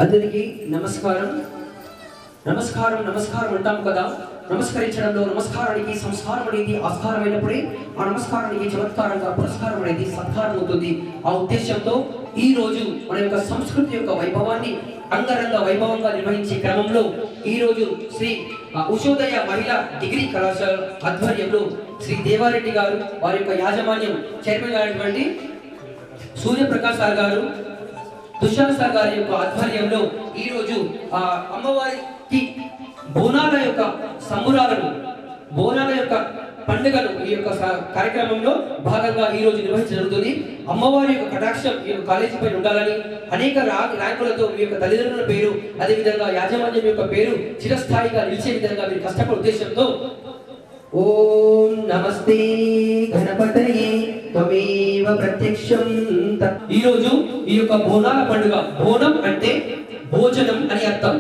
అందరికీ నమస్కారం. నమస్కారం నమస్కారం అంటాం కదా. నమస్కరించడంలో నమస్కారానికి సంస్కారం అనేది ఆస్కారమైనప్పుడే ఆ నమస్కారానికి చమత్కారంగా పురస్కారం అనేది సత్కారం అవుతుంది. ఆ ఉద్దేశంతో ఈ రోజు మన యొక్క సంస్కృతి యొక్క వైభవాన్ని అంగరంగ వైభవంగా నిర్వహించే క్రమంలో ఈ రోజు శ్రీ ఉషోదయ మహిళా డిగ్రీ కళాశాల ఆధ్వర్యంలో శ్రీ దేవారెడ్డి గారు, వారి యొక్క యాజమాన్యం చైర్మన్ గారైనటువంటి సూర్యప్రకాష్ సార్ గారు, తుషార్ సార్ గారి యొక్క ఆధ్వర్యంలో ఈ రోజు అమ్మవారికి బోనాల యొక్క సంబురాలను, బోనాల యొక్క పండుగను ఈ యొక్క కార్యక్రమంలో భాగంగా ఈ రోజు నిర్వహించడం జరుగుతుంది. అమ్మవారి యొక్క కటాక్షం ఈ యొక్క కాలేజీ పైన ఉండాలని, అనేక ర్యాంకులతో మీ యొక్క తల్లిదండ్రుల పేరు, అదేవిధంగా యాజమాన్యం యొక్క పేరు చిరస్థాయిగా నిలిచే విధంగా మీరు కష్టపడే ఉద్దేశంతో ఓం నమస్తే గణపతయే త్వమేవ ప్రత్యక్షం. ఈ రోజు ఈ యొక్క బోనాల పండుగ, బోనం అంటే భోజనం అని అర్థం.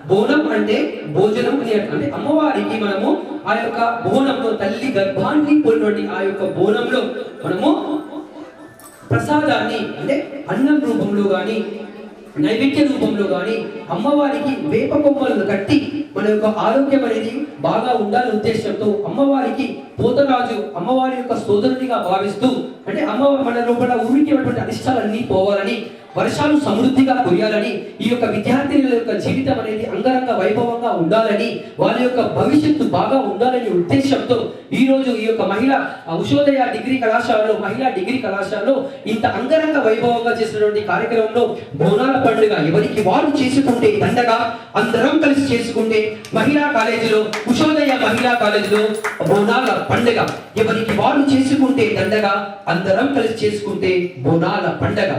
బోనం అంటే భోజనం అని అర్థం. అంటే అమ్మవారికి మనము ఆ యొక్క బోనంలో, తల్లి గర్భాన్ని పోలినటువంటి ఆ యొక్క బోనంలో మనము ప్రసాదాన్ని, అంటే అన్నం రూపంలో గాని నైవేద్య రూపంలో గాని అమ్మవారికి వేప కొమ్మలను కట్టి మన యొక్క ఆరోగ్యం అనేది బాగా ఉండాలనే ఉద్దేశంతో అమ్మవారికి పోతరాజు అమ్మవారి యొక్క సోదరునిగా భావిస్తూ, అంటే అమ్మవారి మన లోపల ఊరికేటువంటి అనిష్టాలన్నీ పోవాలని, వర్షాలు సమృద్ధిగా కురియాలని, ఈ యొక్క విద్యార్థినుల యొక్క జీవితం అనేది అంగరంగ వైభవంగా ఉండాలని, వాళ్ళ యొక్క భవిష్యత్తు బాగా ఉండాలనే ఉద్దేశంతో ఈ రోజు ఈ యొక్క ఉషోదయ డిగ్రీ కళాశాలలో, మహిళా డిగ్రీ కళాశాలలో ఇంత అంగరంగ వైభవంగా చేసినటువంటి కార్యక్రమంలో బోనాల పండుగ ఎవరికి వారు చేసుకుంటే దండగా, అందరం కలిసి చేసుకుంటే మహిళా కాలేజీలో, ఉషోదయ మహిళా కాలేజీలో బోనాల పండుగ ఎవరికి వారు చేసుకుంటే దండగా, అందరం కలిసి చేసుకుంటే బోనాల పండుగ.